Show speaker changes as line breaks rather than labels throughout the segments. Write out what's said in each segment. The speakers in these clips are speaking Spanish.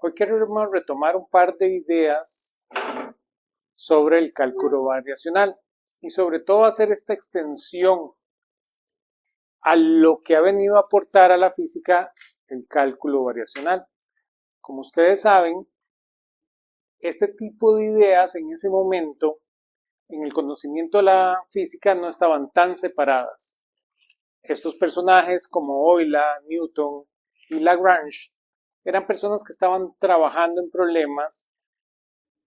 Hoy queremos retomar un par de ideas sobre el cálculo variacional y sobre todo hacer esta extensión a lo que ha venido a aportar a la física el cálculo variacional. Como ustedes saben, este tipo de ideas en ese momento en el conocimiento de la física no estaban tan separadas. Estos personajes como Euler, Newton y Lagrange eran personas que estaban trabajando en problemas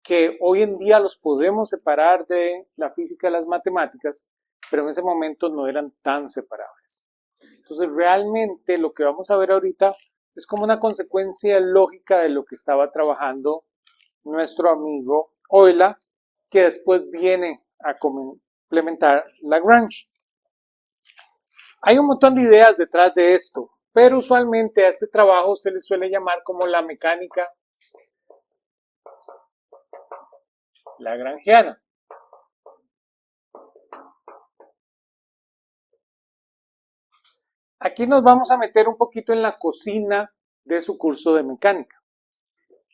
que hoy en día los podemos separar de la física y las matemáticas, pero en ese momento no eran tan separables. Entonces realmente lo que vamos a ver ahorita es como una consecuencia lógica de lo que estaba trabajando nuestro amigo Euler, que después viene a complementar Lagrange. Hay un montón de ideas detrás de esto, pero usualmente a este trabajo se le suele llamar como la mecánica lagrangiana. Aquí nos vamos a meter un poquito en la cocina de su curso de mecánica.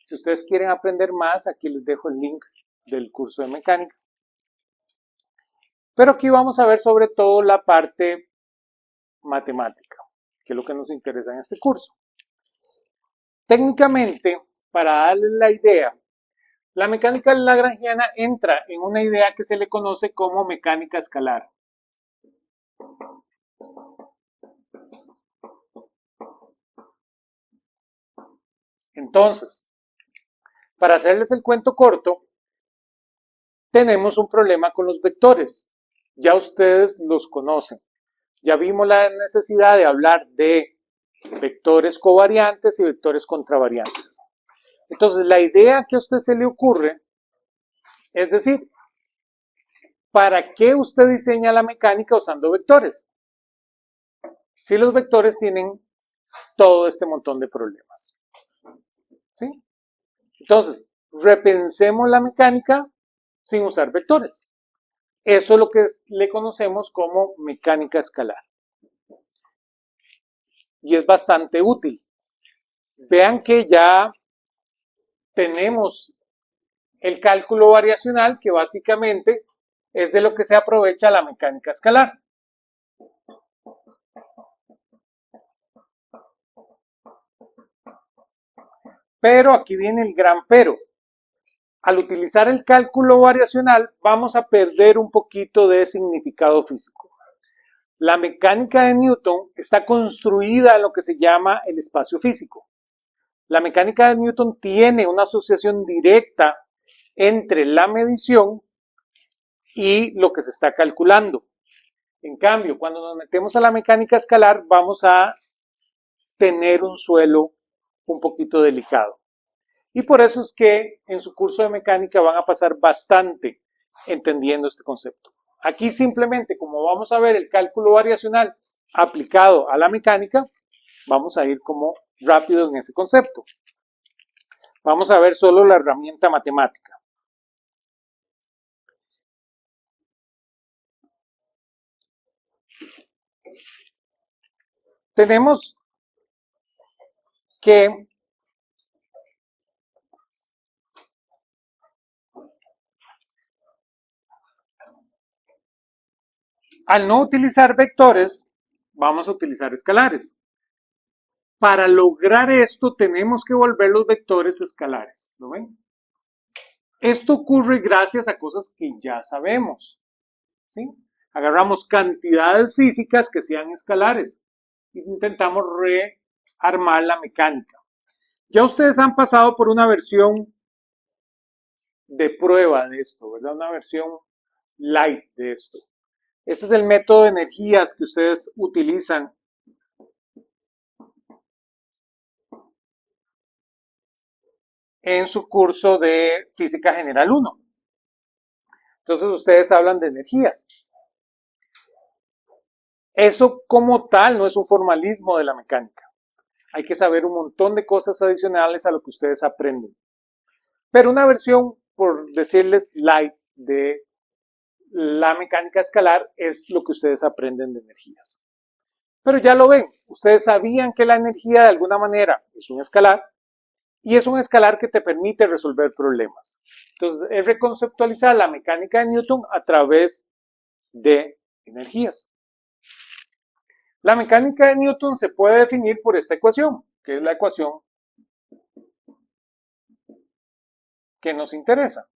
Si ustedes quieren aprender más, aquí les dejo el link del curso de mecánica. Pero aquí vamos a ver sobre todo la parte matemática, que es lo que nos interesa en este curso. Técnicamente, para darles la idea, la mecánica lagrangiana entra en una idea que se le conoce como mecánica escalar. Entonces, para hacerles el cuento corto, tenemos un problema con los vectores. Ya ustedes los conocen. Ya vimos la necesidad de hablar de vectores covariantes y vectores contravariantes. Entonces, la idea que a usted se le ocurre es decir, ¿para qué usted diseña la mecánica usando vectores? Si los vectores tienen todo este montón de problemas. ¿Sí? Entonces, repensemos la mecánica sin usar vectores. Eso es lo que le conocemos como mecánica escalar. Y es bastante útil. Vean que ya tenemos el cálculo variacional, que básicamente es de lo que se aprovecha la mecánica escalar. Pero aquí viene el gran pero. Al utilizar el cálculo variacional vamos a perder un poquito de significado físico. La mecánica de Newton está construida en lo que se llama el espacio físico. La mecánica de Newton tiene una asociación directa entre la medición y lo que se está calculando. En cambio, cuando nos metemos a la mecánica escalar, vamos a tener un suelo un poquito delicado. Y por eso es que en su curso de mecánica van a pasar bastante entendiendo este concepto. Aquí simplemente, como vamos a ver el cálculo variacional aplicado a la mecánica, vamos a ir como rápido en ese concepto. Vamos a ver solo la herramienta matemática. Tenemos que al no utilizar vectores, vamos a utilizar escalares. Para lograr esto tenemos que volver los vectores escalares. ¿Lo ven? Esto ocurre gracias a cosas que ya sabemos. ¿Sí? Agarramos cantidades físicas que sean escalares e intentamos rearmar la mecánica. Ya ustedes han pasado por una versión de prueba de esto, ¿verdad? Una versión light de esto. Este es el método de energías que ustedes utilizan en su curso de Física General 1. Entonces ustedes hablan de energías. Eso como tal no es un formalismo de la mecánica. Hay que saber un montón de cosas adicionales a lo que ustedes aprenden. Pero una versión, por decirles light, de la mecánica escalar es lo que ustedes aprenden de energías. Pero ya lo ven, ustedes sabían que la energía de alguna manera es un escalar y es un escalar que te permite resolver problemas. Entonces, es reconceptualizar la mecánica de Newton a través de energías. La mecánica de Newton se puede definir por esta ecuación, que es la ecuación que nos interesa.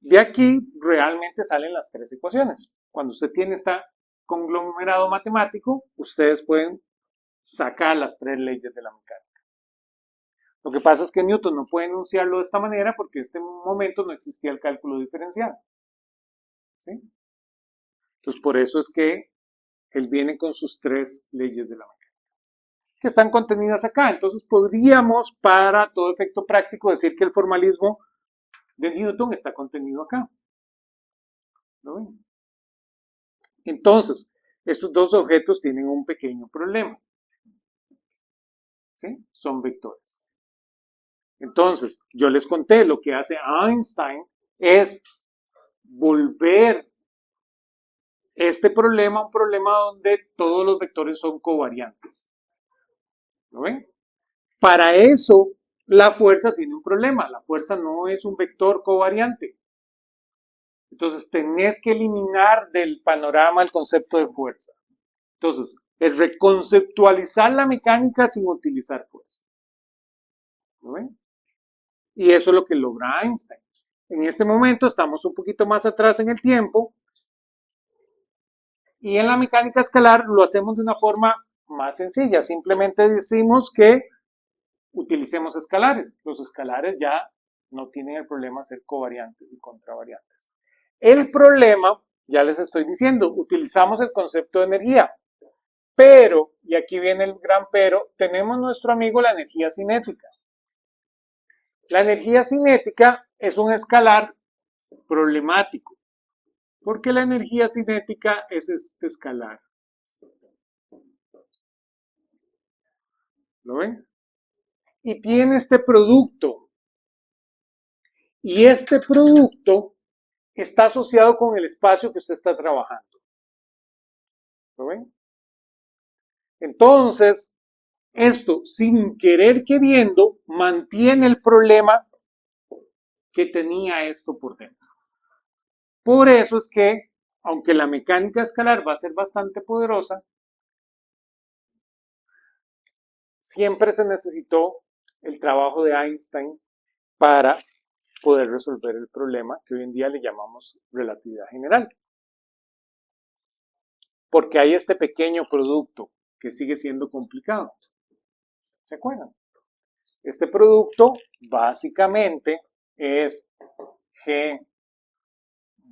De aquí realmente salen las tres ecuaciones. Cuando usted tiene este conglomerado matemático, ustedes pueden sacar las tres leyes de la mecánica. Lo que pasa es que Newton no puede enunciarlo de esta manera porque en este momento no existía el cálculo diferencial. ¿Sí? Entonces, por eso es que él viene con sus tres leyes de la mecánica, que están contenidas acá. Entonces, podríamos, para todo efecto práctico, decir que el formalismo de Newton está contenido acá. ¿Lo ven? Entonces, estos dos objetos tienen un pequeño problema. ¿Sí? Son vectores. Entonces, yo les conté lo que hace Einstein es volver este problema un problema donde todos los vectores son covariantes. ¿Lo ven? Para eso, la fuerza tiene un problema. La fuerza no es un vector covariante. Entonces, tenés que eliminar del panorama el concepto de fuerza. Entonces, es reconceptualizar la mecánica sin utilizar fuerza. ¿Lo ven? Y eso es lo que logra Einstein. En este momento estamos un poquito más atrás en el tiempo y en la mecánica escalar lo hacemos de una forma más sencilla. Simplemente decimos que utilicemos escalares. Los escalares ya no tienen el problema de ser covariantes y contravariantes. El problema, ya les estoy diciendo, utilizamos el concepto de energía. Pero, y aquí viene el gran pero, tenemos nuestro amigo la energía cinética. La energía cinética es un escalar problemático, porque la energía cinética es este escalar. ¿Lo ven? Y tiene este producto. Y este producto está asociado con el espacio que usted está trabajando. ¿Lo ven? Entonces, esto, sin querer queriendo, mantiene el problema que tenía esto por dentro. Por eso es que, aunque la mecánica escalar va a ser bastante poderosa, siempre se necesitó el trabajo de Einstein para poder resolver el problema que hoy en día le llamamos relatividad general. Porque hay este pequeño producto que sigue siendo complicado. ¿Se acuerdan? Este producto básicamente es G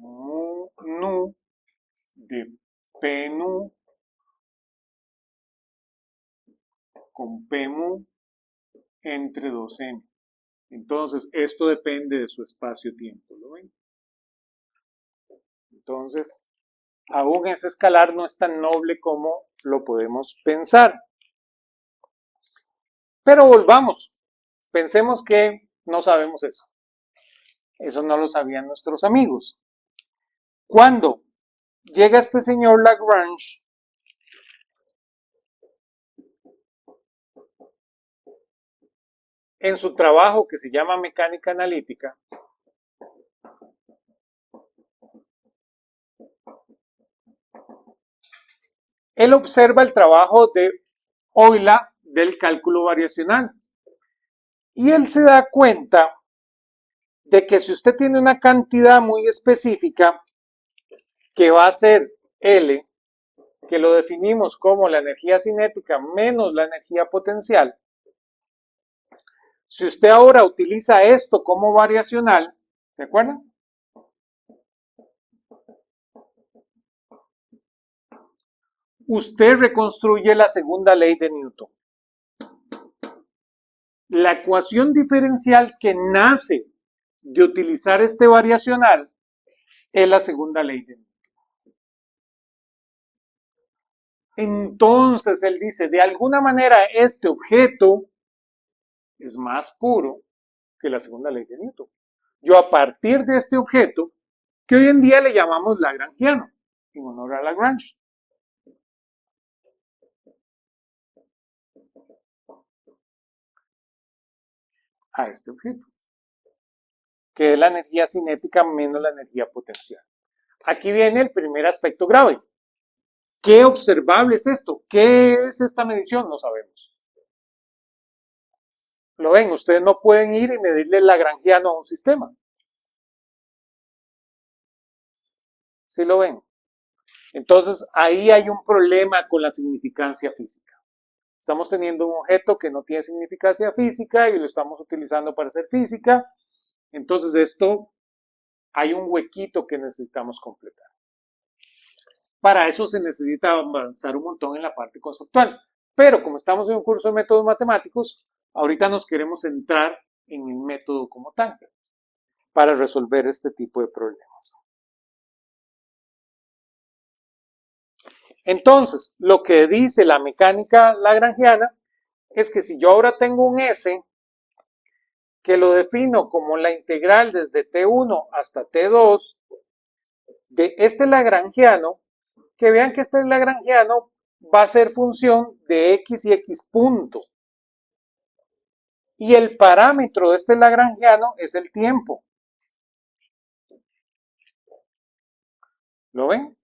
nu de P nu con P mu entre 2m. Entonces, esto depende de su espacio-tiempo, ¿lo ven? Entonces, aún ese escalar no es tan noble como lo podemos pensar. Pero volvamos, pensemos que no sabemos eso. Eso no lo sabían nuestros amigos. Cuando llega este señor Lagrange, en su trabajo que se llama mecánica analítica, él observa el trabajo de Euler del cálculo variacional. Y él se da cuenta de que si usted tiene una cantidad muy específica, que va a ser L, que lo definimos como la energía cinética menos la energía potencial, si usted ahora utiliza esto como variacional, ¿se acuerdan? Usted reconstruye la segunda ley de Newton. La ecuación diferencial que nace de utilizar este variacional es la segunda ley de Newton. Entonces él dice, de alguna manera este objeto es más puro que la segunda ley de Newton. Yo a partir de este objeto, que hoy en día le llamamos lagrangiano, en honor a Lagrange. a este objeto, que es la energía cinética menos la energía potencial. Aquí viene el primer aspecto grave. ¿Qué observable es esto? ¿Qué es esta medición? No sabemos. ¿Lo ven? Ustedes no pueden ir y medirle el lagrangiano a un sistema. ¿Sí lo ven? Entonces, ahí hay un problema con la significancia física. Estamos teniendo un objeto que no tiene significancia física y lo estamos utilizando para hacer física. Entonces, esto hay un huequito que necesitamos completar. Para eso se necesita avanzar un montón en la parte conceptual. Pero como estamos en un curso de métodos matemáticos, ahorita nos queremos centrar en el método como tal para resolver este tipo de problemas. Entonces, lo que dice la mecánica lagrangiana es que si yo ahora tengo un S que lo defino como la integral desde T1 hasta T2 de este lagrangiano, que vean que este lagrangiano va a ser función de x y x punto. Y el parámetro de este lagrangiano es el tiempo. ¿Lo ven?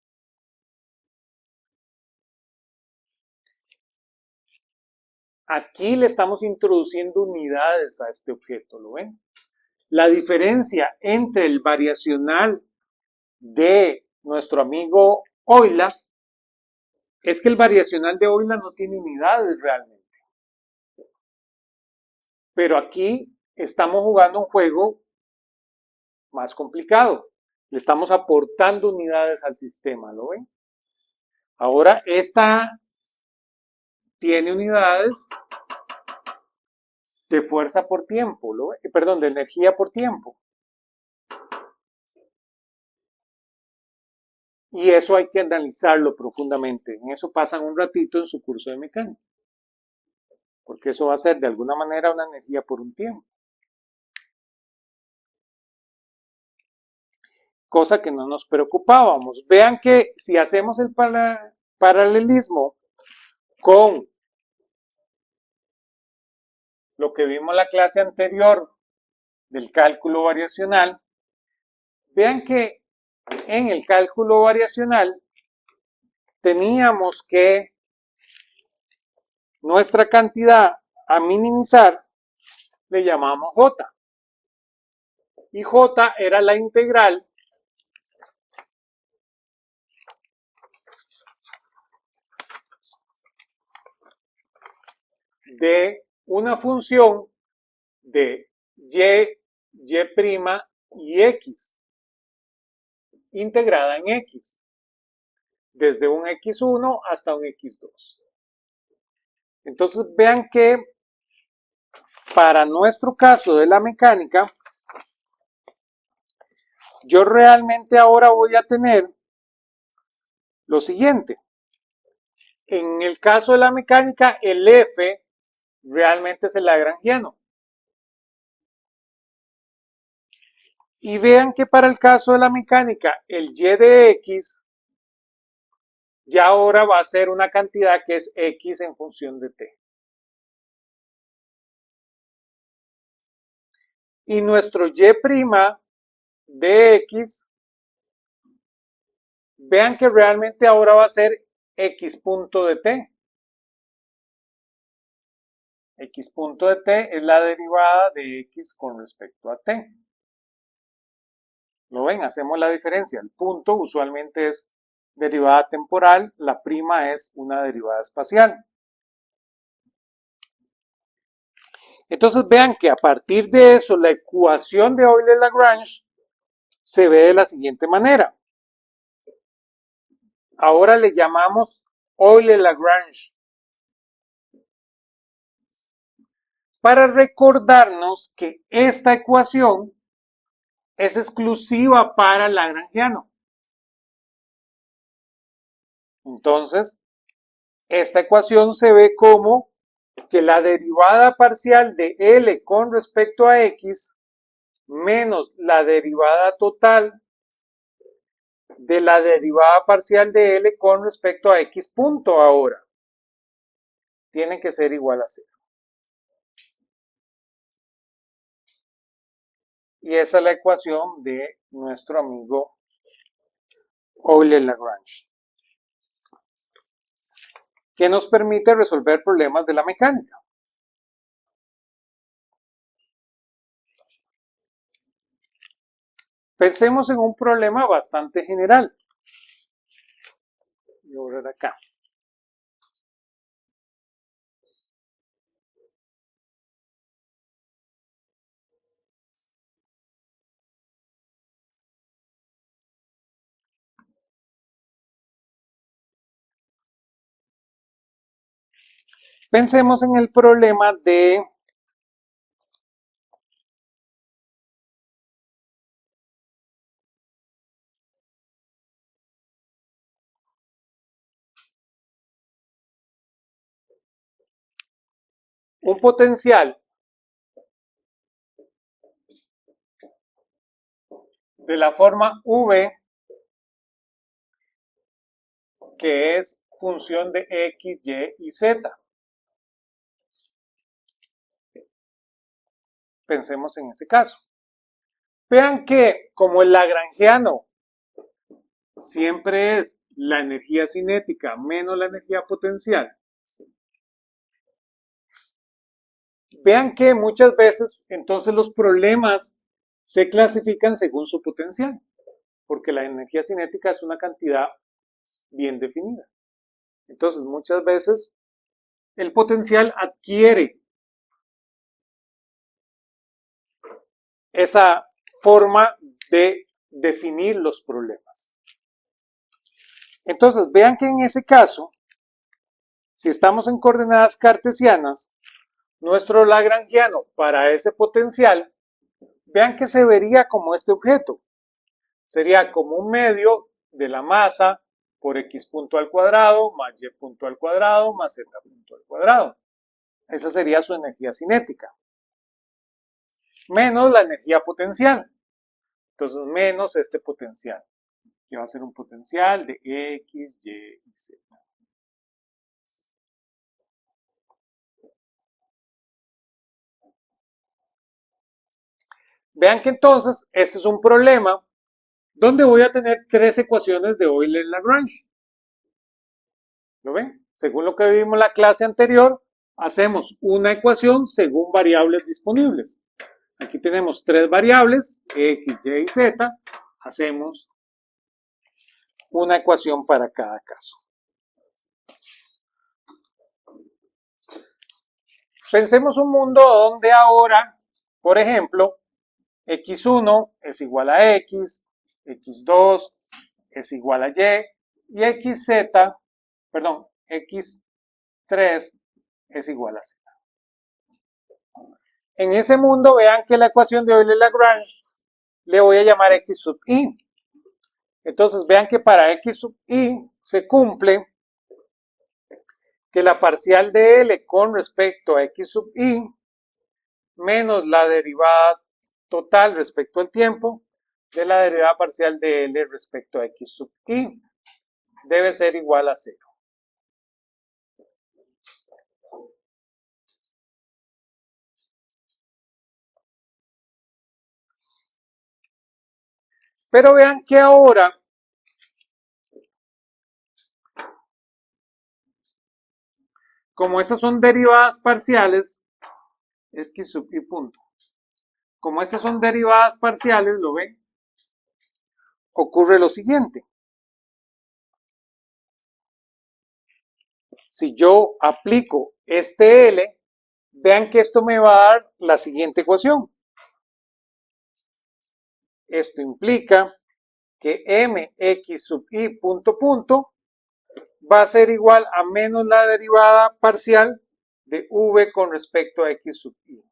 Aquí le estamos introduciendo unidades a este objeto, ¿lo ven? La diferencia entre el variacional de nuestro amigo Euler es que el variacional de Euler no tiene unidades realmente. Pero aquí estamos jugando un juego más complicado. Le estamos aportando unidades al sistema, ¿lo ven? Ahora esta tiene unidades de fuerza por tiempo, ¿lo ven? Perdón, de energía por tiempo. Y eso hay que analizarlo profundamente. En eso pasan un ratito en su curso de mecánica. Porque eso va a ser de alguna manera una energía por un tiempo. Cosa que no nos preocupábamos. Vean que si hacemos el paralelismo con lo que vimos en la clase anterior del cálculo variacional, vean que en el cálculo variacional teníamos que nuestra cantidad a minimizar le llamamos J. Y J era la integral de una función de y, y x, integrada en x, desde un x1 hasta un x2. Entonces vean que para nuestro caso de la mecánica, yo realmente ahora voy a tener lo siguiente. En el caso de la mecánica, el F realmente es el lagrangiano. Y vean que para el caso de la mecánica, el y de x ya ahora va a ser una cantidad que es x en función de t. Y nuestro y' de x, vean que realmente ahora va a ser x punto de t. X punto de t es la derivada de x con respecto a t. ¿Lo ven? Hacemos la diferencia. El punto usualmente es derivada temporal, la prima es una derivada espacial. Entonces vean que a partir de eso la ecuación de Euler-Lagrange se ve de la siguiente manera. Ahora le llamamos Euler-Lagrange para recordarnos que esta ecuación es exclusiva para el lagrangiano. Entonces, esta ecuación se ve como que la derivada parcial de L con respecto a X menos la derivada total de la derivada parcial de L con respecto a X punto ahora. tiene que ser igual a 0. Y esa es la ecuación de nuestro amigo Euler-Lagrange, que nos permite resolver problemas de la mecánica. Pensemos en un problema bastante general. Voy a borrar acá. Pensemos en el problema de un potencial de la forma V, que es función de X, Y y Z. Pensemos en ese caso. Vean que como el lagrangiano siempre es la energía cinética menos la energía potencial, vean que muchas veces entonces los problemas se clasifican según su potencial, porque la energía cinética es una cantidad bien definida. Entonces muchas veces el potencial adquiere esa forma de definir los problemas. Entonces vean que en ese caso, si estamos en coordenadas cartesianas, nuestro lagrangiano para ese potencial, vean que se vería como este objeto. Sería como un medio de la masa por x punto al cuadrado más y punto al cuadrado más z punto al cuadrado. Esa sería su energía cinética. Menos la energía potencial. Entonces menos este potencial, que va a ser un potencial de x, y y z. Vean que entonces este es un problema donde voy a tener tres ecuaciones de Euler-Lagrange. ¿Lo ven? Según lo que vimos en la clase anterior, hacemos una ecuación según variables disponibles. Aquí tenemos tres variables, x, y y z. Hacemos una ecuación para cada caso. Pensemos un mundo donde ahora, por ejemplo, x1 es igual a x, x2 es igual a y, y x3 es igual a z. En ese mundo, vean que la ecuación de Euler-Lagrange le voy a llamar x sub i. Entonces, vean que para x sub i se cumple que la parcial de L con respecto a x sub i menos la derivada total respecto al tiempo de la derivada parcial de L respecto a x sub i debe ser igual a 0. Pero vean que ahora como estas son derivadas parciales, x sub i punto. Como estas son derivadas parciales, ¿lo ven? Ocurre lo siguiente. Si yo aplico este L, vean que esto me va a dar la siguiente ecuación. Esto implica que mx sub i punto punto va a ser igual a menos la derivada parcial de v con respecto a x sub i.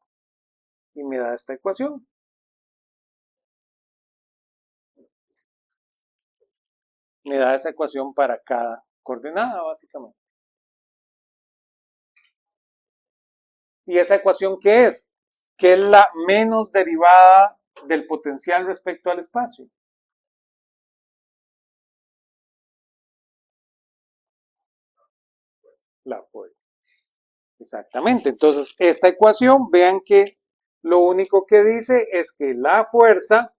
Y me da esta ecuación. Me da esa ecuación para cada coordenada, básicamente. ¿Y esa ecuación qué es? Que es la menos derivada del potencial respecto al espacio. La fuerza. Exactamente. Entonces, esta ecuación, vean que lo único que dice es que la fuerza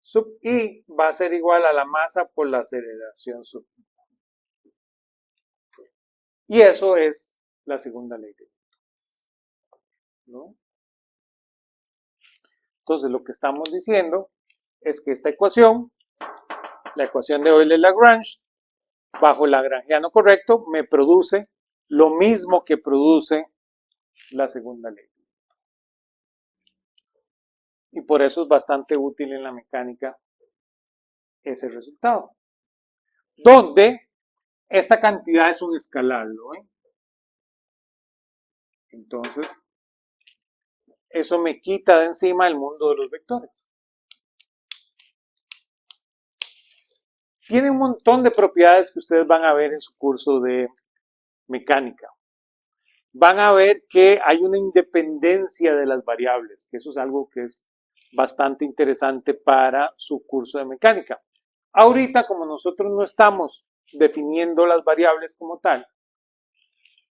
sub I va a ser igual a la masa por la aceleración sub I. Y eso es la segunda ley de Newton, ¿no? Entonces, lo que estamos diciendo es que esta ecuación, la ecuación de Euler-Lagrange, bajo lagrangiano correcto, me produce lo mismo que produce la segunda ley. Y por eso es bastante útil en la mecánica ese resultado. Donde esta cantidad es un escalar, ¿lo ven? Entonces, eso me quita de encima el mundo de los vectores. Tiene un montón de propiedades que ustedes van a ver en su curso de mecánica. Van a ver que hay una independencia de las variables, que eso es algo que es bastante interesante para su curso de mecánica. Ahorita, como nosotros no estamos definiendo las variables como tal,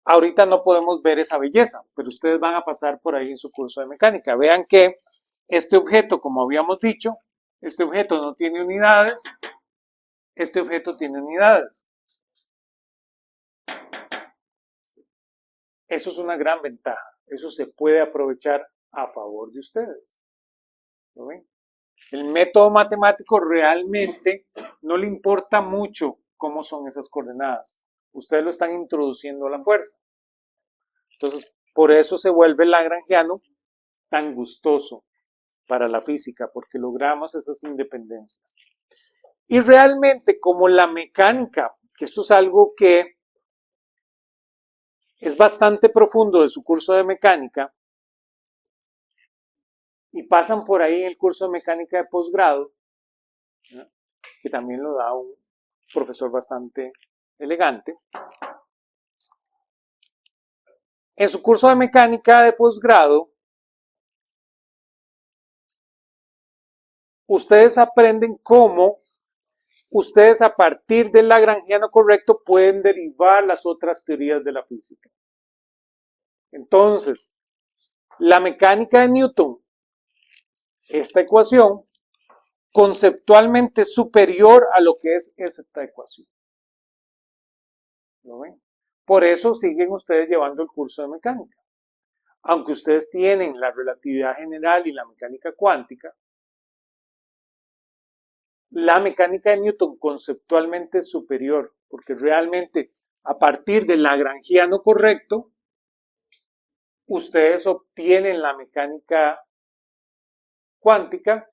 ahorita no podemos ver esa belleza, pero ustedes van a pasar por ahí en su curso de mecánica. Vean que este objeto, como habíamos dicho, este objeto no tiene unidades, este objeto tiene unidades. Eso es una gran ventaja. Eso se puede aprovechar a favor de ustedes. ¿Lo ven? El método matemático realmente no le importa mucho cómo son esas coordenadas. Ustedes lo están introduciendo a la fuerza. Entonces, por eso se vuelve lagrangiano tan gustoso para la física, porque logramos esas independencias. Y realmente, como la mecánica, que esto es algo que es bastante profundo de su curso de mecánica, y pasan por ahí en el curso de mecánica de posgrado, ¿no?, que también lo da un profesor bastante elegante. En su curso de mecánica de posgrado, ustedes aprenden cómo ustedes a partir del lagrangiano correcto pueden derivar las otras teorías de la física. Entonces, la mecánica de Newton, esta ecuación, conceptualmente superior a lo que es esta ecuación. ¿Lo ven? Por eso siguen ustedes llevando el curso de mecánica. Aunque ustedes tienen la relatividad general y la mecánica cuántica, la mecánica de Newton conceptualmente es superior, porque realmente a partir del lagrangiano correcto, ustedes obtienen la mecánica cuántica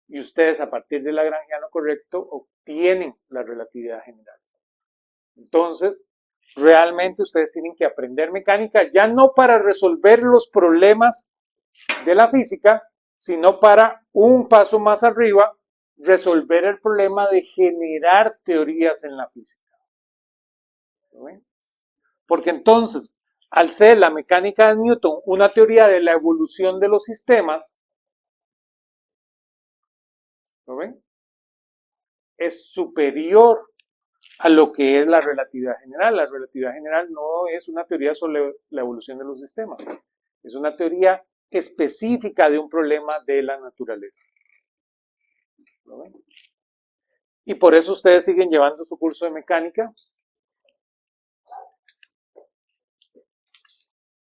y ustedes a partir del lagrangiano correcto obtienen la relatividad general. Entonces, realmente ustedes tienen que aprender mecánica ya no para resolver los problemas de la física, sino para un paso más arriba, resolver el problema de generar teorías en la física. ¿Lo ven? Porque entonces, al ser la mecánica de Newton una teoría de la evolución de los sistemas, ¿lo ven?, es superior a lo que es la relatividad general. La relatividad general no es una teoría sobre la evolución de los sistemas, es una teoría específica de un problema de la naturaleza. ¿Lo ven? Y por eso ustedes siguen llevando su curso de mecánica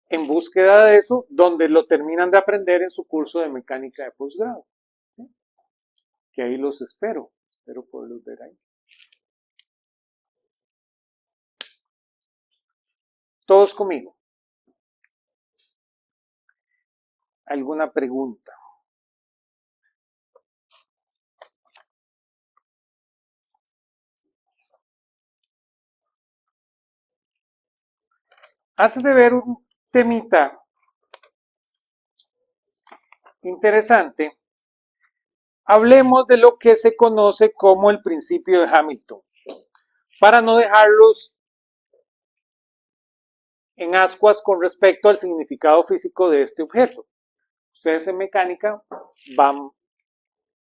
en búsqueda de eso, donde lo terminan de aprender en su curso de mecánica de posgrado, ¿sí? Que ahí los espero poderlos ver ahí. Todos conmigo. ¿Alguna pregunta? Antes de ver un temita interesante, hablemos de lo que se conoce como el principio de Hamilton, para no dejarlos en ascuas con respecto al significado físico de este objeto. Ustedes en mecánica van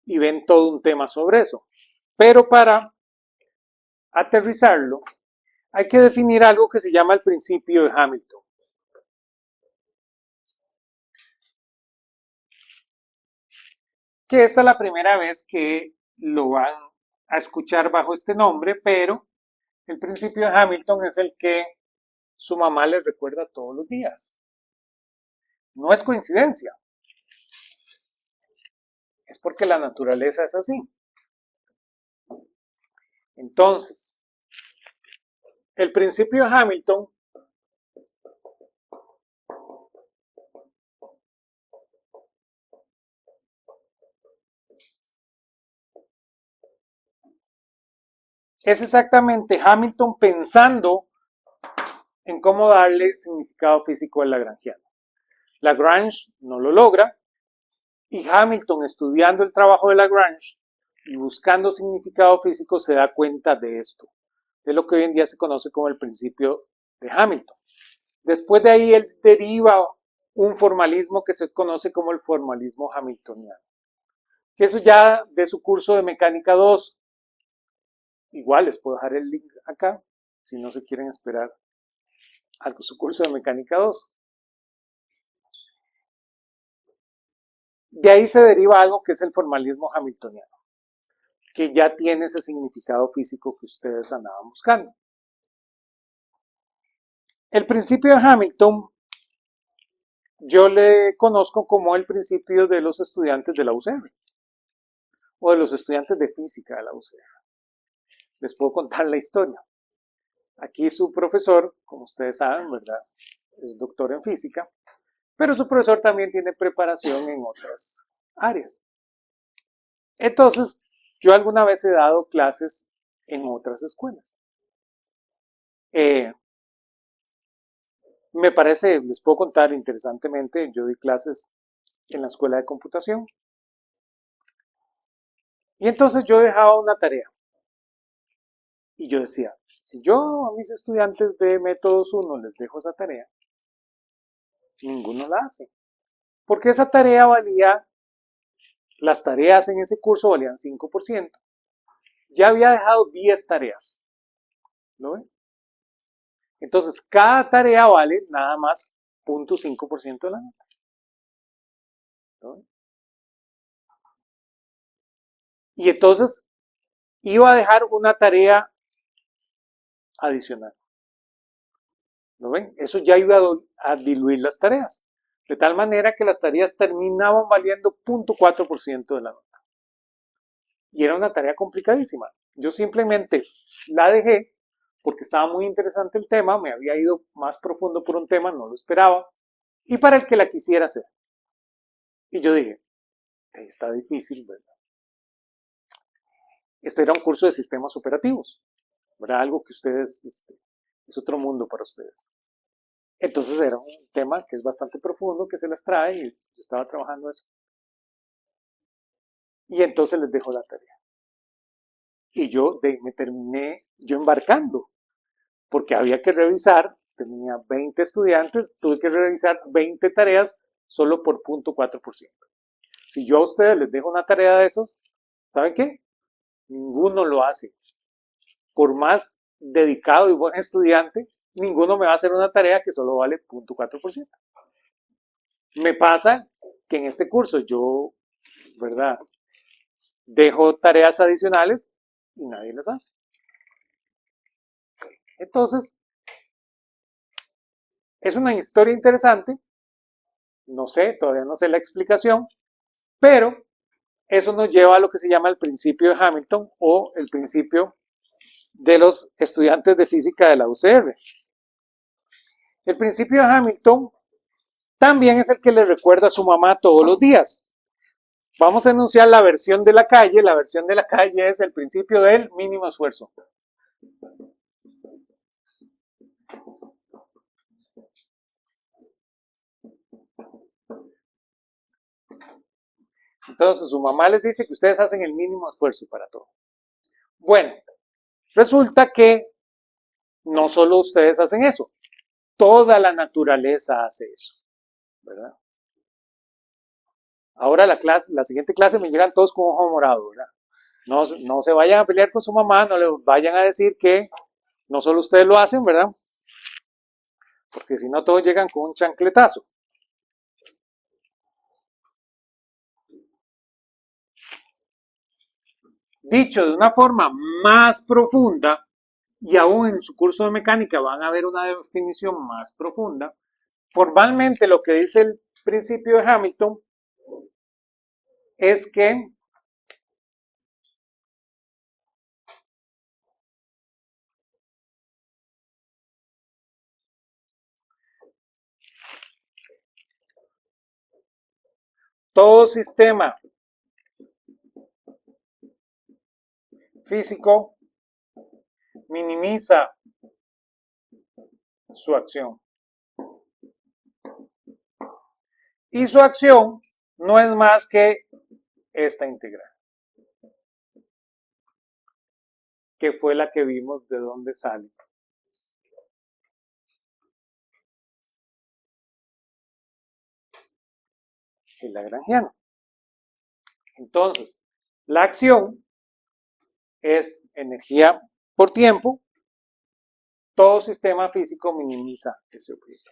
y ven todo un tema sobre eso, pero para aterrizarlo hay que definir algo que se llama el principio de Hamilton. que esta es la primera vez que lo van a escuchar bajo este nombre, pero el principio de Hamilton es el que su mamá les recuerda todos los días. No es coincidencia, es porque la naturaleza es así. Entonces, el principio de Hamilton es exactamente Hamilton pensando en cómo darle significado físico al lagrangiano. Lagrange no lo logra y Hamilton, estudiando el trabajo de Lagrange y buscando significado físico, se da cuenta de esto, de lo que hoy en día se conoce como el principio de Hamilton. Después de ahí él deriva un formalismo que se conoce como el formalismo hamiltoniano, que eso ya de su curso de mecánica 2, igual les puedo dejar el link acá, si no se quieren esperar a su curso de mecánica 2. De ahí se deriva algo que es el formalismo hamiltoniano, que ya tiene ese significado físico que ustedes andaban buscando. El principio de Hamilton yo le conozco como el principio de los estudiantes de la UCR o de los estudiantes de física de la UCR. Les puedo contar la historia. Aquí su profesor, como ustedes saben, ¿verdad?, es doctor en física, pero su profesor también tiene preparación en otras áreas. Entonces, yo alguna vez he dado clases en otras escuelas. Me parece, les puedo contar interesantemente, yo di clases en la escuela de computación. Y entonces yo dejaba una tarea. Y yo decía, si yo a mis estudiantes de métodos 1 les dejo esa tarea, ninguno la hace. Porque esa tarea valía, las tareas en ese curso valían 5%. Ya había dejado 10 tareas. ¿Lo ven? Entonces, cada tarea vale nada más 0.5% de la nota. ¿No ven? Y entonces, iba a dejar una tarea adicional. ¿Lo ven? Eso ya iba a diluir las tareas. De tal manera que las tareas terminaban valiendo 0.4% de la nota. Y era una tarea complicadísima. Yo simplemente la dejé porque estaba muy interesante el tema, me había ido más profundo por un tema, no lo esperaba, y para el que la quisiera hacer. Y yo dije, está difícil, ¿verdad? Este era un curso de sistemas operativos, ¿verdad? Algo que ustedes, es otro mundo para ustedes. Entonces era un tema que es bastante profundo, que se las trae, y yo estaba trabajando eso. Y entonces les dejo la tarea. Y yo me terminé yo embarcando, porque había que revisar, tenía 20 estudiantes, tuve que revisar 20 tareas solo por 0.4%. Si yo a ustedes les dejo una tarea de esos, ¿saben qué? Ninguno lo hace. Por más dedicado y buen estudiante, ninguno me va a hacer una tarea que solo vale 0.4%. Me pasa que en este curso yo, ¿verdad?, dejo tareas adicionales y nadie las hace. Entonces, es una historia interesante, no sé, todavía no sé la explicación, pero eso nos lleva a lo que se llama el principio de Hamilton o el principio de los estudiantes de física de la UCR. El principio de Hamilton también es el que le recuerda a su mamá todos los días. Vamos a enunciar la versión de la calle. La versión de la calle es el principio del mínimo esfuerzo. Entonces su mamá les dice que ustedes hacen el mínimo esfuerzo para todo. Bueno, resulta que no solo ustedes hacen eso, toda la naturaleza hace eso, ¿verdad? Ahora la siguiente clase me llegan todos con ojo morado, ¿verdad? No se vayan a pelear con su mamá, no le vayan a decir que no solo ustedes lo hacen, ¿verdad? Porque si no todos llegan con un chancletazo. Dicho de una forma más profunda, y aún en su curso de mecánica van a ver una definición más profunda, formalmente lo que dice el principio de Hamilton es que todo sistema físico minimiza su acción. Y su acción no es más que esta integral, que fue la que vimos de dónde sale. El lagrangiano. Entonces, la acción es energía por tiempo. Todo sistema físico minimiza ese objeto.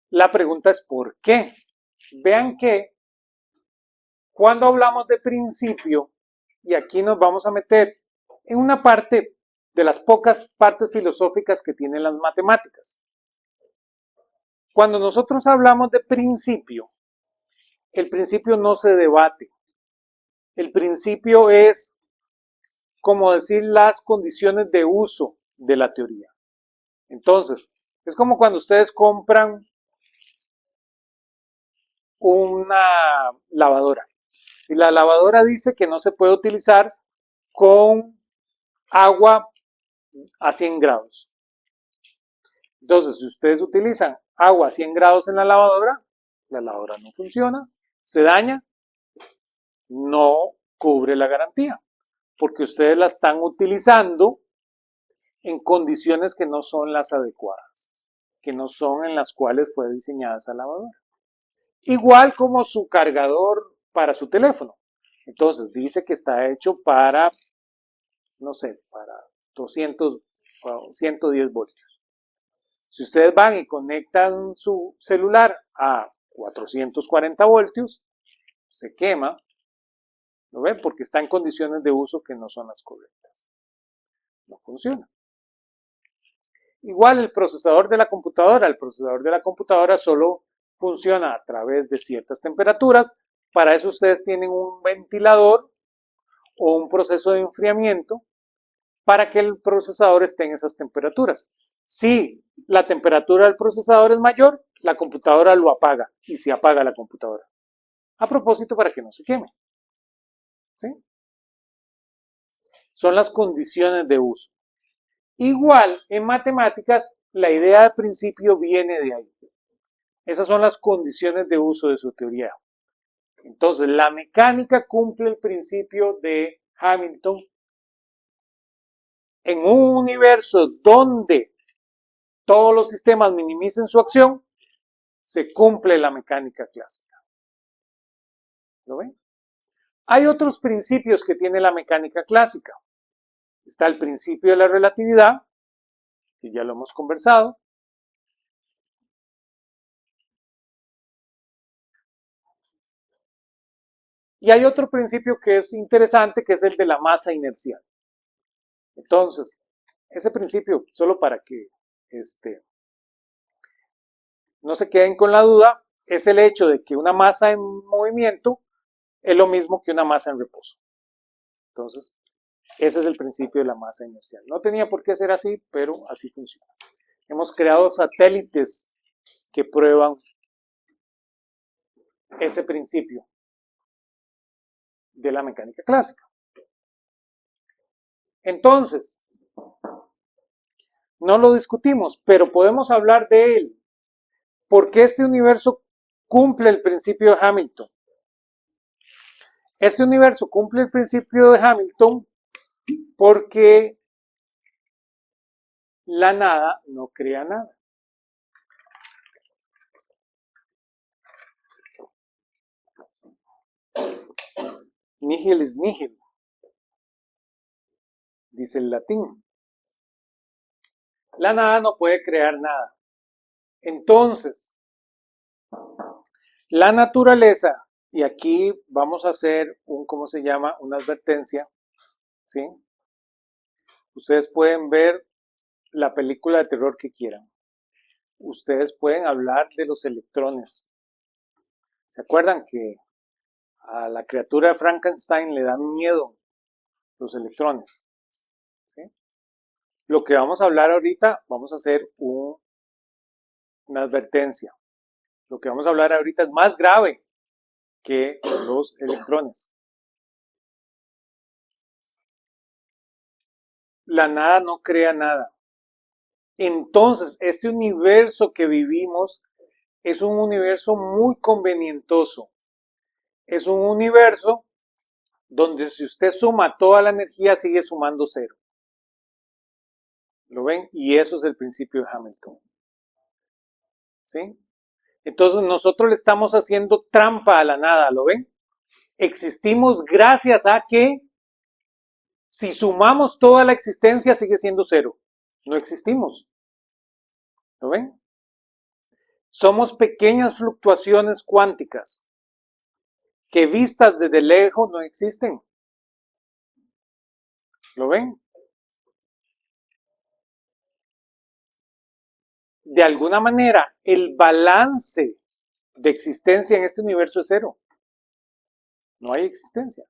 La pregunta es ¿por qué? Vean que cuando hablamos de principio, y aquí nos vamos a meter en una parte de las pocas partes filosóficas que tienen las matemáticas. Cuando nosotros hablamos de principio, el principio no se debate. El principio es, como decir, las condiciones de uso de la teoría. Entonces, es como cuando ustedes compran una lavadora. Y la lavadora dice que no se puede utilizar con agua a 100 grados. Entonces, si ustedes utilizan agua a 100 grados en la lavadora no funciona, se daña, no cubre la garantía, porque ustedes la están utilizando en condiciones que no son las adecuadas, que no son en las cuales fue diseñada esa lavadora. Igual como su cargador para su teléfono. Entonces dice que está hecho para, no sé, para 200 o 110 voltios. Si ustedes van y conectan su celular a 440 voltios, se quema, ¿lo ven? Porque está en condiciones de uso que no son las correctas. No funciona. Igual el procesador de la computadora solo funciona a través de ciertas temperaturas. Para eso ustedes tienen un ventilador o un proceso de enfriamiento para que el procesador esté en esas temperaturas. Si la temperatura del procesador es mayor, la computadora lo apaga y se apaga la computadora. A propósito, para que no se queme. ¿Sí? Son las condiciones de uso. Igual, en matemáticas, la idea de principio viene de ahí. Esas son las condiciones de uso de su teoría. Entonces, la mecánica cumple el principio de Hamilton en un universo donde todos los sistemas minimicen su acción, se cumple la mecánica clásica. ¿Lo ven? Hay otros principios que tiene la mecánica clásica. Está el principio de la relatividad, que ya lo hemos conversado. Y hay otro principio que es interesante, que es el de la masa inercial. Entonces, ese principio, solo para que no se queden con la duda, es el hecho de que una masa en movimiento es lo mismo que una masa en reposo. Entonces, ese es el principio de la masa inercial. No tenía por qué ser así, pero así funciona. Hemos creado satélites que prueban ese principio de la mecánica clásica. Entonces, no lo discutimos, pero podemos hablar de él. ¿Por qué este universo cumple el principio de Hamilton? Este universo cumple el principio de Hamilton porque la nada no crea nada. Nihil es nihil, dice el latín. La nada no puede crear nada. Entonces, la naturaleza Y aquí vamos a hacer ¿cómo se llama? Una advertencia, ¿sí? Ustedes pueden ver la película de terror que quieran. Ustedes pueden hablar de los electrones. ¿Se acuerdan que a la criatura de Frankenstein le dan miedo los electrones? ¿Sí? Lo que vamos a hablar ahorita, vamos a hacer una advertencia. Lo que vamos a hablar ahorita es más grave que los electrones. La nada no crea nada. Entonces, este universo que vivimos es un universo muy convenientoso. Es un universo donde si usted suma toda la energía sigue sumando cero. ¿Lo ven? Y eso es el principio de Hamilton. ¿Sí? Entonces nosotros le estamos haciendo trampa a la nada, ¿lo ven? Existimos gracias a que si sumamos toda la existencia sigue siendo cero. No existimos. ¿Lo ven? Somos pequeñas fluctuaciones cuánticas que vistas desde lejos no existen. ¿Lo ven? De alguna manera, el balance de existencia en este universo es cero. No hay existencia.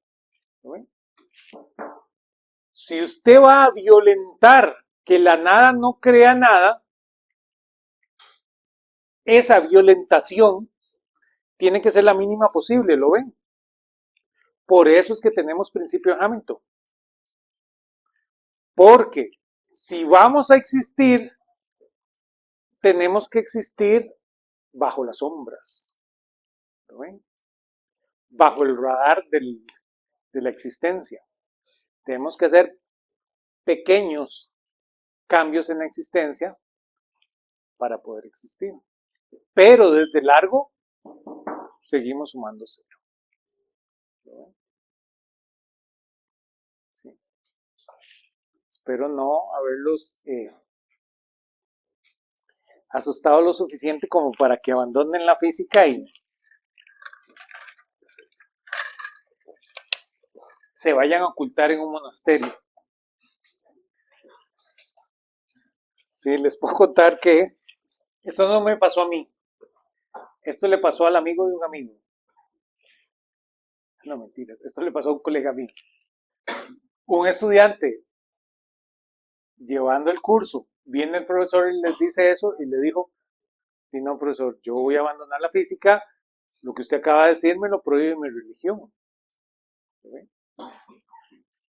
¿Lo ven? Si usted va a violentar que la nada no crea nada, esa violentación tiene que ser la mínima posible, ¿lo ven? Por eso es que tenemos principio de Hamilton. Porque si vamos a existir, tenemos que existir bajo las sombras, ¿lo ven? Bajo el radar de la existencia. Tenemos que hacer pequeños cambios en la existencia para poder existir. Pero desde largo seguimos sumando cero. ¿Sí? Espero no haberlos asustado lo suficiente como para que abandonen la física y se vayan a ocultar en un monasterio. Sí, les puedo contar que esto no me pasó a mí. Esto le pasó al amigo de un amigo. No, mentira. Esto le pasó a un colega mío. Un estudiante llevando el curso, viene el profesor y les dice eso y le dijo, y no, profesor, yo voy a abandonar la física, lo que usted acaba de decir me lo prohíbe mi religión. ¿Sí?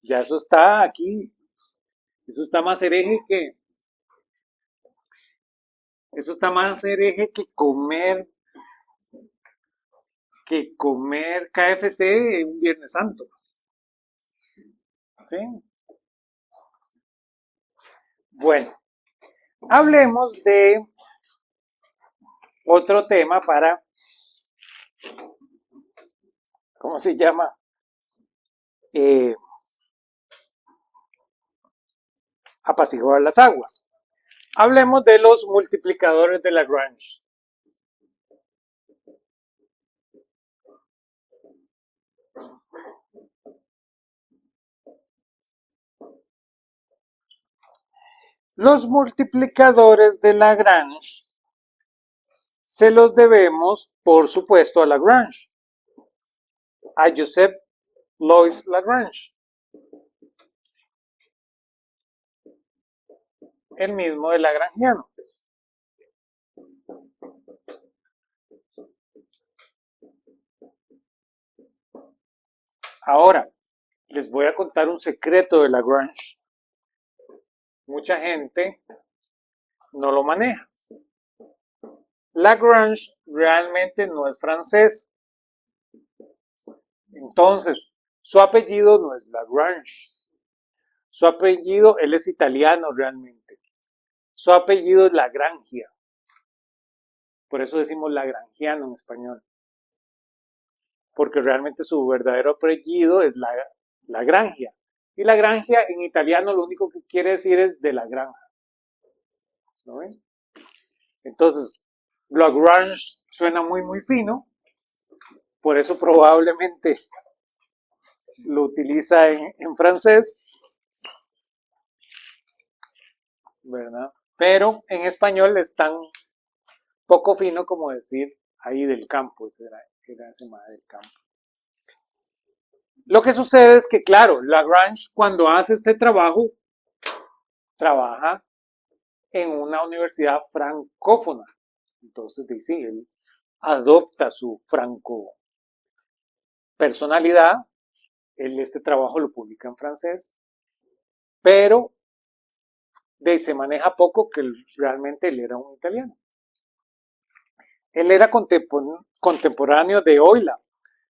Ya eso está aquí, eso está más hereje que comer KFC un Viernes Santo. ¿Sí? Bueno, hablemos de otro tema para, ¿cómo se llama? Apaciguar las aguas. Hablemos de los multiplicadores de Lagrange. Los multiplicadores de Lagrange se los debemos, por supuesto, a Lagrange, a Joseph Louis Lagrange, el mismo de Lagrangiano. Ahora, les voy a contar un secreto de Lagrange. Mucha gente no lo maneja. Lagrange realmente no es francés. Entonces, su apellido no es Lagrange. Su apellido, él es italiano realmente. Su apellido es Lagrangia. Por eso decimos lagrangiano en español. Porque realmente su verdadero apellido es Lagrangia. Y Lagrangia en italiano lo único que quiere decir es de la granja. ¿No ven? Entonces, Lagrange suena muy, muy fino. por eso probablemente lo utiliza en francés, ¿verdad? Pero en español es tan poco fino como decir ahí del campo, era ese mae del campo. Lo que sucede es que, claro, Lagrange cuando hace este trabajo, trabaja en una universidad francófona. Entonces, sí, él adopta su franco personalidad. Él este trabajo lo publica en francés, pero se maneja poco que realmente él era un italiano. Él era contemporáneo de Euler.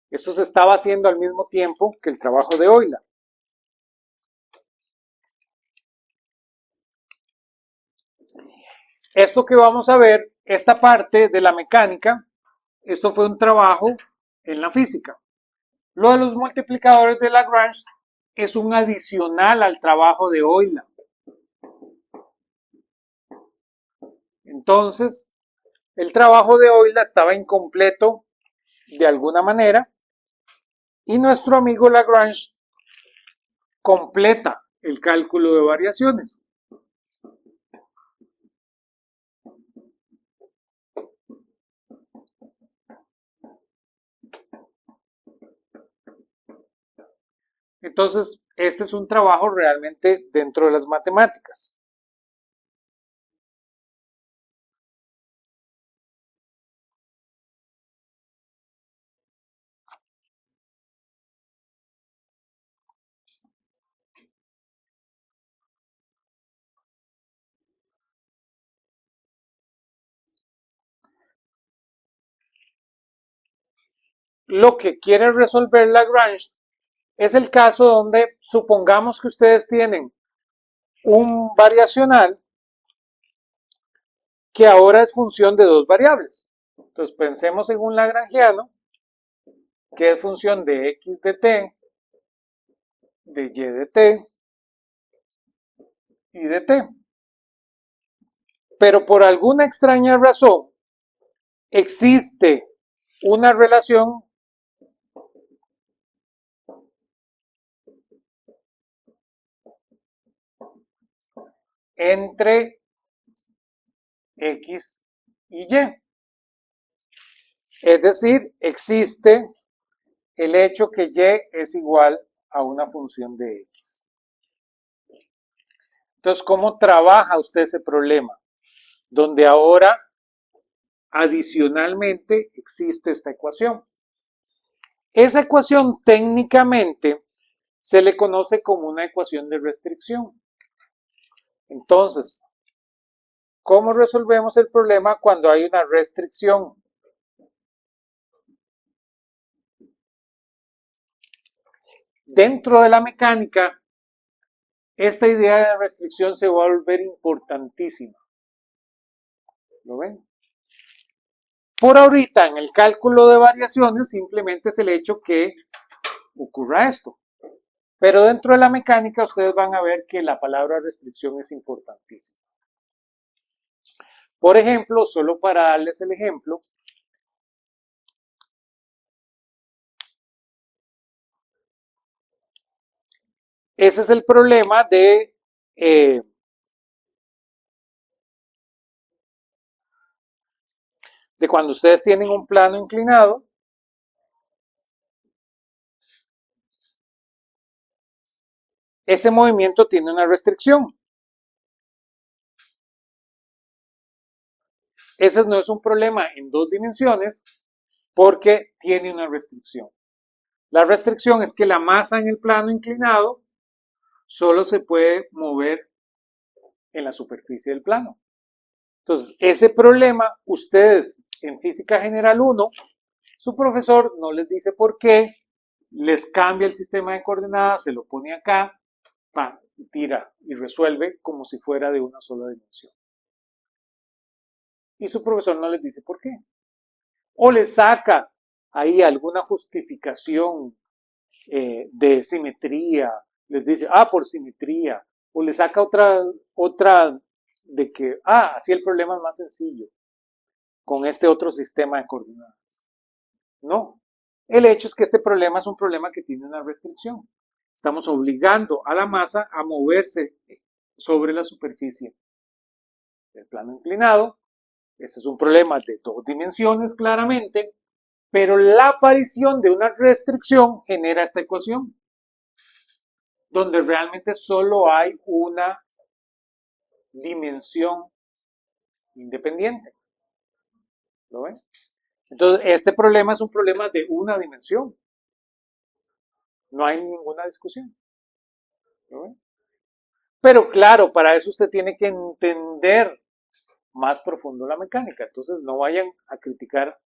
Esto se estaba haciendo al mismo tiempo que el trabajo de Euler. Esto que vamos a ver, esta parte de la mecánica, esto fue un trabajo en la física. Lo de los multiplicadores de Lagrange es un adicional al trabajo de Euler. Entonces, el trabajo de Euler estaba incompleto de alguna manera y nuestro amigo Lagrange completa el cálculo de variaciones. Entonces, este es un trabajo realmente dentro de las matemáticas. Lo que quiere resolver Lagrange es el caso donde supongamos que ustedes tienen un variacional que ahora es función de dos variables. Entonces pensemos en un lagrangiano que es función de x de t, de y de t y de t. Pero por alguna extraña razón existe una relación entre x y y. Es decir, existe el hecho que y es igual a una función de x. Entonces, ¿cómo trabaja usted ese problema? Donde ahora adicionalmente existe esta ecuación. Esa ecuación técnicamente se le conoce como una ecuación de restricción. Entonces, ¿cómo resolvemos el problema cuando hay una restricción? Dentro de la mecánica, esta idea de restricción se va a volver importantísima. ¿Lo ven? Por ahorita, en el cálculo de variaciones, simplemente es el hecho que ocurra esto. Pero dentro de la mecánica, ustedes van a ver que la palabra restricción es importantísima. Por ejemplo, solo para darles el ejemplo, ese es el problema de cuando ustedes tienen un plano inclinado. Ese movimiento tiene una restricción. Ese no es un problema en dos dimensiones porque tiene una restricción. La restricción es que la masa en el plano inclinado solo se puede mover en la superficie del plano. Entonces, ese problema, ustedes en Física General 1, su profesor no les dice por qué, les cambia el sistema de coordenadas, se lo pone acá, ¡pam!, y tira y resuelve como si fuera de una sola dimensión. Y su profesor no les dice por qué. O les saca ahí alguna justificación de simetría, les dice, por simetría, o le saca otra de que, así el problema es más sencillo con este otro sistema de coordenadas. No, El hecho es que este problema es un problema que tiene una restricción. Estamos obligando a la masa a moverse sobre la superficie del plano inclinado. Este es un problema de 2 dimensiones claramente, pero la aparición de una restricción genera esta ecuación, donde realmente solo hay una dimensión independiente. ¿Lo ven? Entonces, este problema es un problema de una dimensión. No hay ninguna discusión. ¿Lo ven? Pero claro, para eso usted tiene que entender más profundo la mecánica. Entonces, no vayan a criticar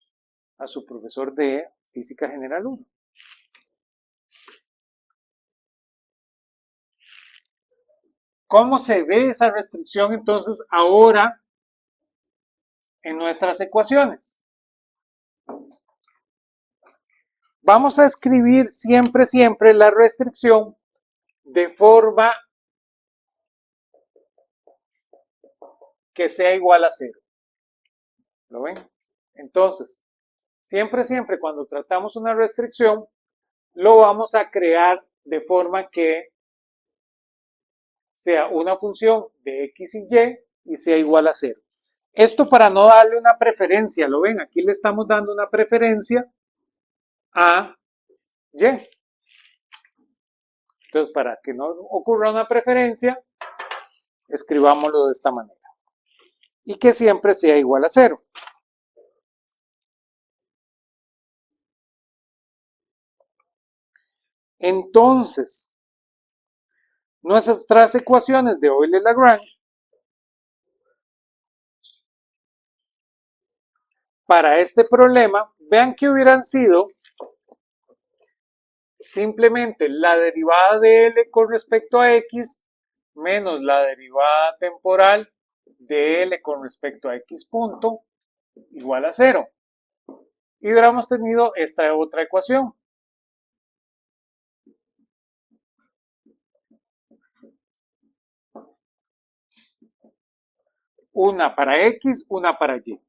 a su profesor de Física General 1. ¿Cómo se ve esa restricción entonces ahora en nuestras ecuaciones? Vamos a escribir siempre la restricción de forma que sea igual a 0. ¿Lo ven? Entonces, siempre cuando tratamos una restricción, lo vamos a crear de forma que sea una función de x y y sea igual a 0. Esto para no darle una preferencia, ¿lo ven? Aquí le estamos dando una preferencia a y. Entonces, para que no ocurra una preferencia, escribámoslo de esta manera. Y que siempre sea igual a 0. Entonces, nuestras ecuaciones de Euler-Lagrange para este problema, vean que hubieran sido simplemente la derivada de L con respecto a X menos la derivada temporal de L con respecto a X punto igual a 0. Y hubiéramos tenido esta otra ecuación. Una para X, una para Y.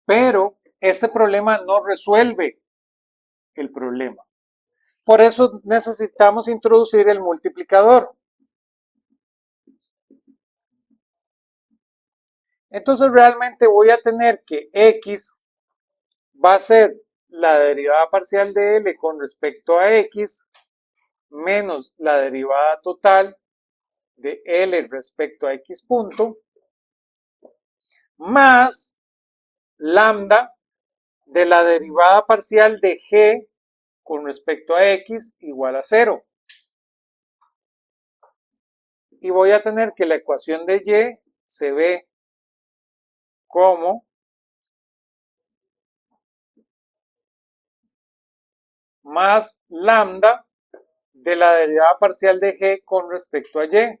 Pero este problema no resuelve el problema. Por eso necesitamos introducir el multiplicador. Entonces realmente voy a tener que X va a ser la derivada parcial de L con respecto a X menos la derivada total de L respecto a X punto más lambda de la derivada parcial de G con respecto a X igual a 0. Y voy a tener que la ecuación de Y se ve como más lambda de la derivada parcial de G con respecto a Y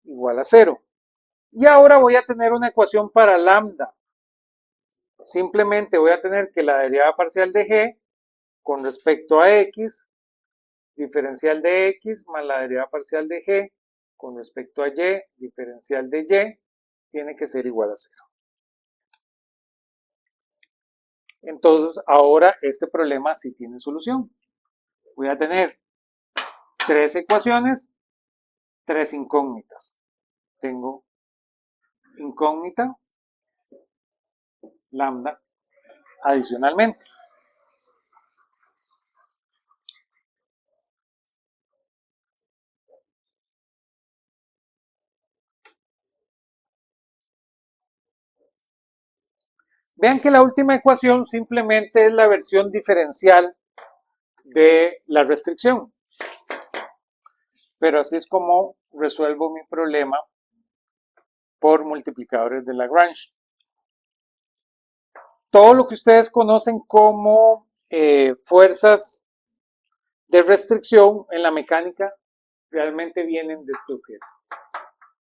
igual a 0. Y ahora voy a tener una ecuación para lambda. Simplemente voy a tener que la derivada parcial de G con respecto a X, diferencial de X más la derivada parcial de G con respecto a Y, diferencial de Y, tiene que ser igual a 0. Entonces ahora este problema sí tiene solución. Voy a tener 3 ecuaciones, 3 incógnitas. Tengo incógnita, lambda, adicionalmente. Vean que la última ecuación simplemente es la versión diferencial de la restricción. Pero así es como resuelvo mi problema por multiplicadores de Lagrange. Todo lo que ustedes conocen como fuerzas de restricción en la mecánica realmente vienen de este objeto.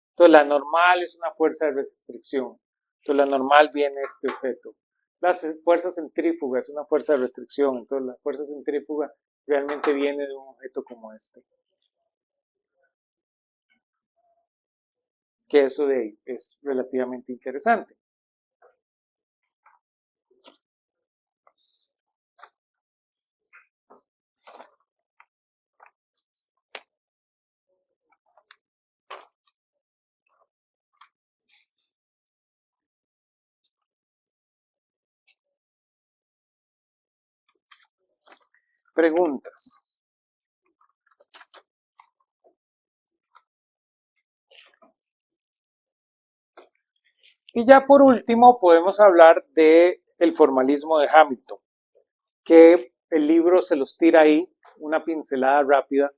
Entonces la normal es una fuerza de restricción. Entonces la normal viene de este objeto. Las fuerzas centrífugas es una fuerza de restricción. Entonces la fuerza centrífuga realmente viene de un objeto como este. Que eso de ahí es relativamente interesante. preguntas. Y ya por último podemos hablar del formalismo de Hamilton, que el libro se los tira ahí, una pincelada rápida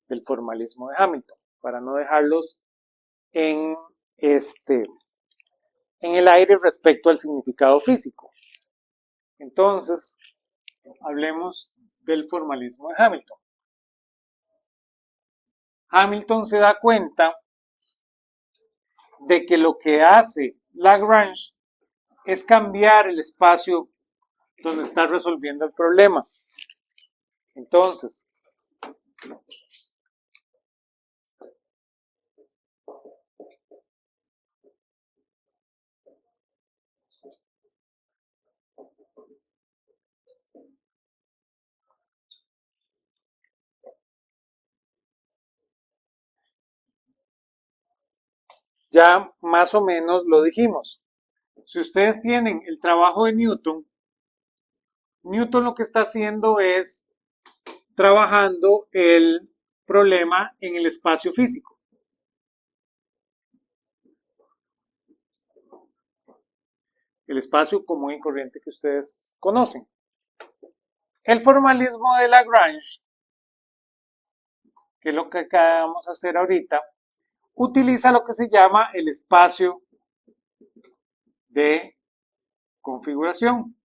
del formalismo de Hamilton, para no dejarlos en el aire respecto al significado físico. Entonces, hablemos del formalismo de Hamilton. Hamilton se da cuenta de que lo que hace Lagrange es cambiar el espacio donde está resolviendo el problema. Entonces, ya más o menos lo dijimos. Si ustedes tienen el trabajo de Newton, Newton lo que está haciendo es trabajando el problema en el espacio físico. El espacio común y corriente que ustedes conocen. El formalismo de Lagrange, que es lo que acabamos de hacer ahorita, utiliza lo que se llama el espacio de configuración.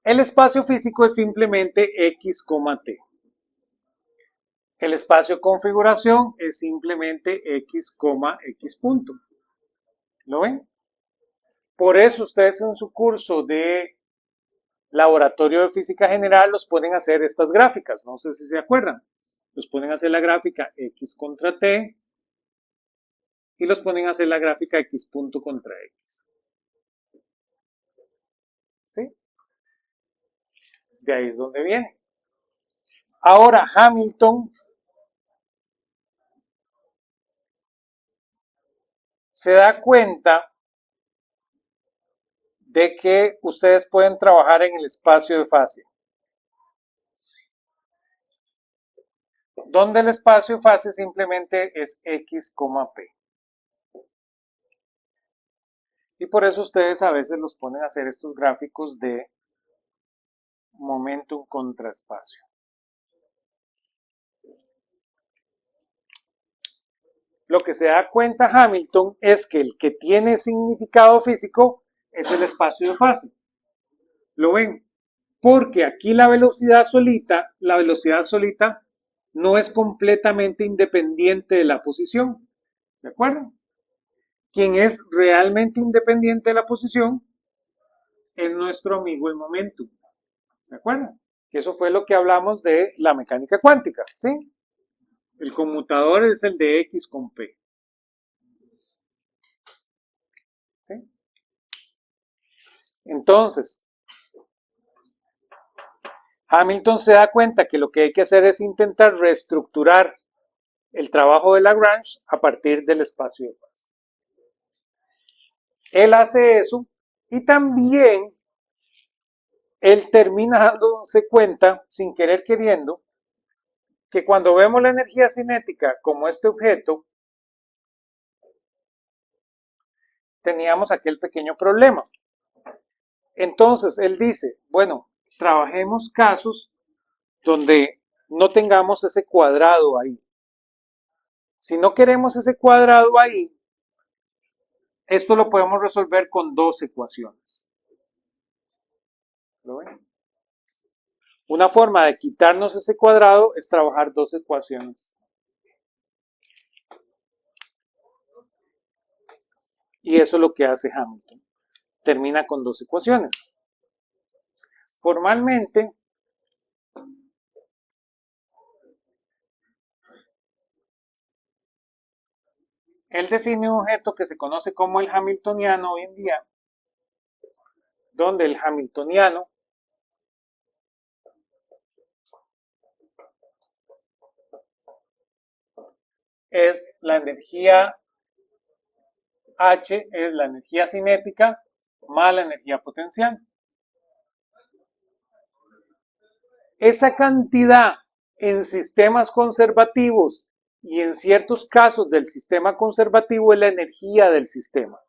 El espacio físico es simplemente x, t. El espacio de configuración es simplemente x, x punto. ¿Lo ven? Por eso ustedes en su curso de laboratorio de física general los ponen a hacer estas gráficas. No sé si se acuerdan. Los ponen a hacer la gráfica x contra t y los ponen a hacer la gráfica x punto contra x. ¿Sí? De ahí es donde viene. Ahora Hamilton se da cuenta de que ustedes pueden trabajar en el espacio de fase, donde el espacio de fase simplemente es x, p. Y por eso ustedes a veces los ponen a hacer estos gráficos de momentum contra espacio. Lo que se da cuenta Hamilton es que el que tiene significado físico es el espacio de fase. ¿Lo ven? Porque aquí la velocidad solita no es completamente independiente de la posición. ¿De acuerdo? Quien es realmente independiente de la posición es nuestro amigo el momentum. ¿Se acuerdan? Que eso fue lo que hablamos de la mecánica cuántica, ¿sí? El conmutador es el de x con p. ¿Sí? Entonces, Hamilton se da cuenta que lo que hay que hacer es intentar reestructurar el trabajo de Lagrange a partir del espacio de fase. Él hace eso y también él termina dándose cuenta, sin querer queriendo, que cuando vemos la energía cinética como este objeto, teníamos aquel pequeño problema. Entonces él dice, bueno, trabajemos casos donde no tengamos ese cuadrado ahí. Si no queremos ese cuadrado ahí, esto lo podemos resolver con dos ecuaciones. ¿Lo ven? Una forma de quitarnos ese cuadrado es trabajar dos ecuaciones. Y eso es lo que hace Hamilton. Termina con dos ecuaciones. Formalmente, él define un objeto que se conoce como el hamiltoniano hoy en día, donde el hamiltoniano es la energía H es la energía cinética más la energía potencial. Esa cantidad en sistemas conservativos y en ciertos casos del sistema conservativo es la energía del sistema.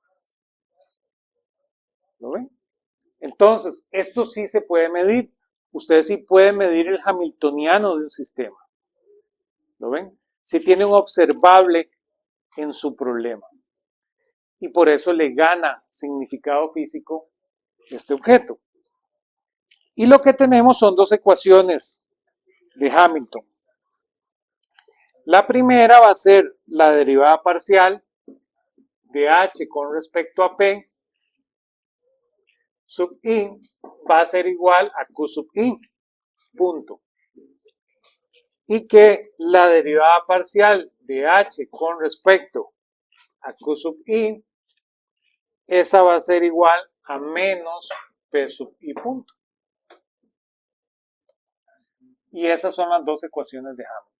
¿Lo ven? Entonces, esto sí se puede medir. Ustedes sí pueden medir el hamiltoniano de un sistema. ¿Lo ven? Sí tiene un observable en su problema. Y por eso le gana significado físico este objeto. Y lo que tenemos son dos ecuaciones de Hamilton. La primera va a ser la derivada parcial de H con respecto a P sub I va a ser igual a Q sub I, punto. Y que la derivada parcial de H con respecto a Q sub I, esa va a ser igual a menos P sub I, punto. Y esas son las dos ecuaciones de Hamilton.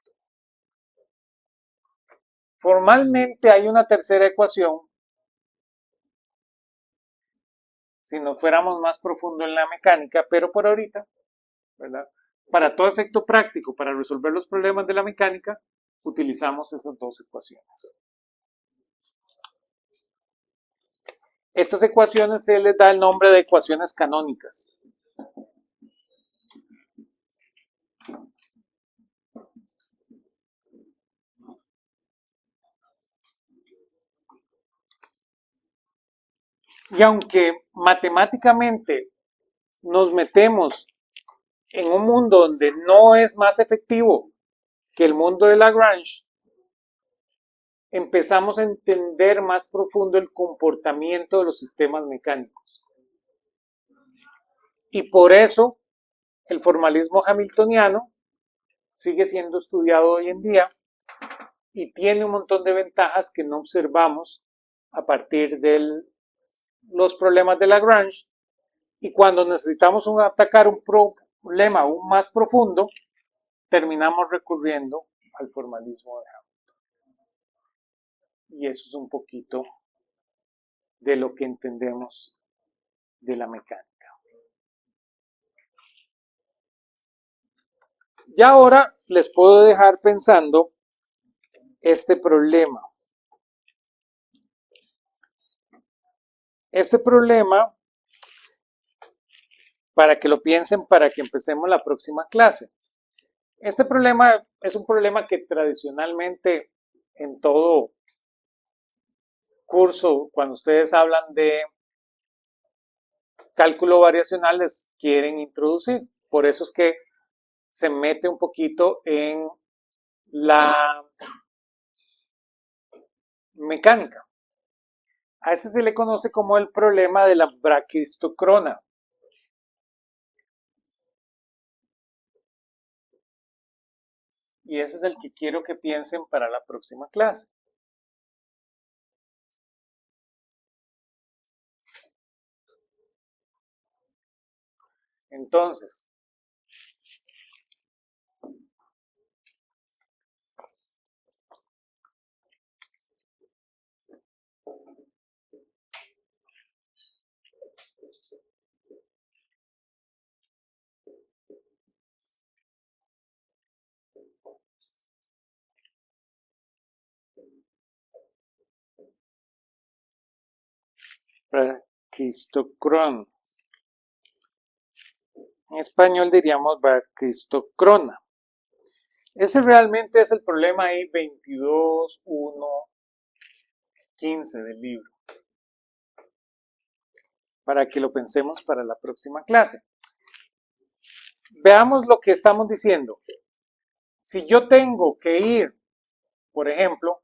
Formalmente hay una tercera ecuación. Si nos fuéramos más profundo en la mecánica, pero por ahorita, ¿verdad? Para todo efecto práctico, para resolver los problemas de la mecánica, utilizamos esas dos ecuaciones. Estas ecuaciones se les da el nombre de ecuaciones canónicas. Y aunque matemáticamente nos metemos en un mundo donde no es más efectivo que el mundo de Lagrange, empezamos a entender más profundo el comportamiento de los sistemas mecánicos. Y por eso el formalismo hamiltoniano sigue siendo estudiado hoy en día y tiene un montón de ventajas que no observamos a partir de los problemas de Lagrange, y cuando necesitamos atacar un problema aún más profundo, terminamos recurriendo al formalismo de Hamilton. Y eso es un poquito de lo que entendemos de la mecánica. Ya ahora les puedo dejar pensando este problema. Este problema, para que lo piensen, para que empecemos la próxima clase. Este problema es un problema que tradicionalmente en todo curso, cuando ustedes hablan de cálculo variacional, les quieren introducir. Por eso es que se mete un poquito en la mecánica. A este se le conoce como el problema de la braquistocrona. Y ese es el que quiero que piensen para la próxima clase. Entonces, braquistocrón. En español diríamos braquistocrona. Ese realmente es el problema ahí 22.1.15 del libro. Para que lo pensemos para la próxima clase. Veamos lo que estamos diciendo. Si yo tengo que ir, por ejemplo,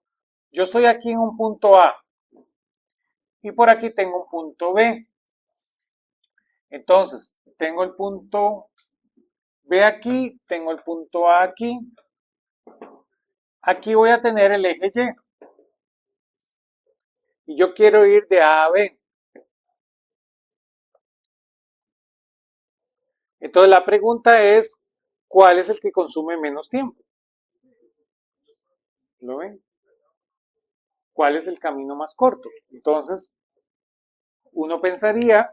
yo estoy aquí en un punto A y por aquí tengo un punto B. Entonces, tengo el punto B aquí, tengo el punto A aquí. Aquí voy a tener el eje Y. Y yo quiero ir de A a B. Entonces la pregunta es, ¿cuál es el que consume menos tiempo? ¿Lo ven? ¿Cuál es el camino más corto? Entonces, uno pensaría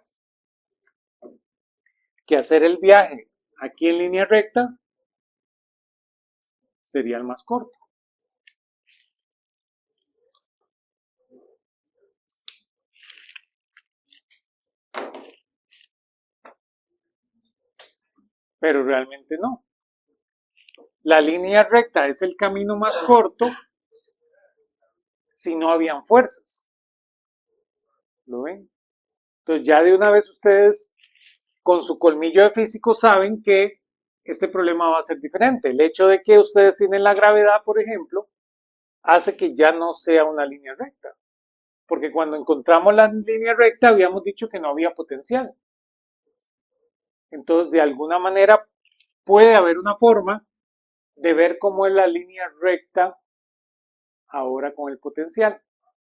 que hacer el viaje aquí en línea recta sería el más corto. Pero realmente no. La línea recta es el camino más corto si no habían fuerzas. ¿Lo ven? Entonces ya de una vez ustedes con su colmillo de físico saben que este problema va a ser diferente. El hecho de que ustedes tienen la gravedad, por ejemplo, hace que ya no sea una línea recta. Porque cuando encontramos la línea recta habíamos dicho que no había potencial. Entonces, de alguna manera puede haber una forma de ver cómo es la línea recta ahora con el potencial.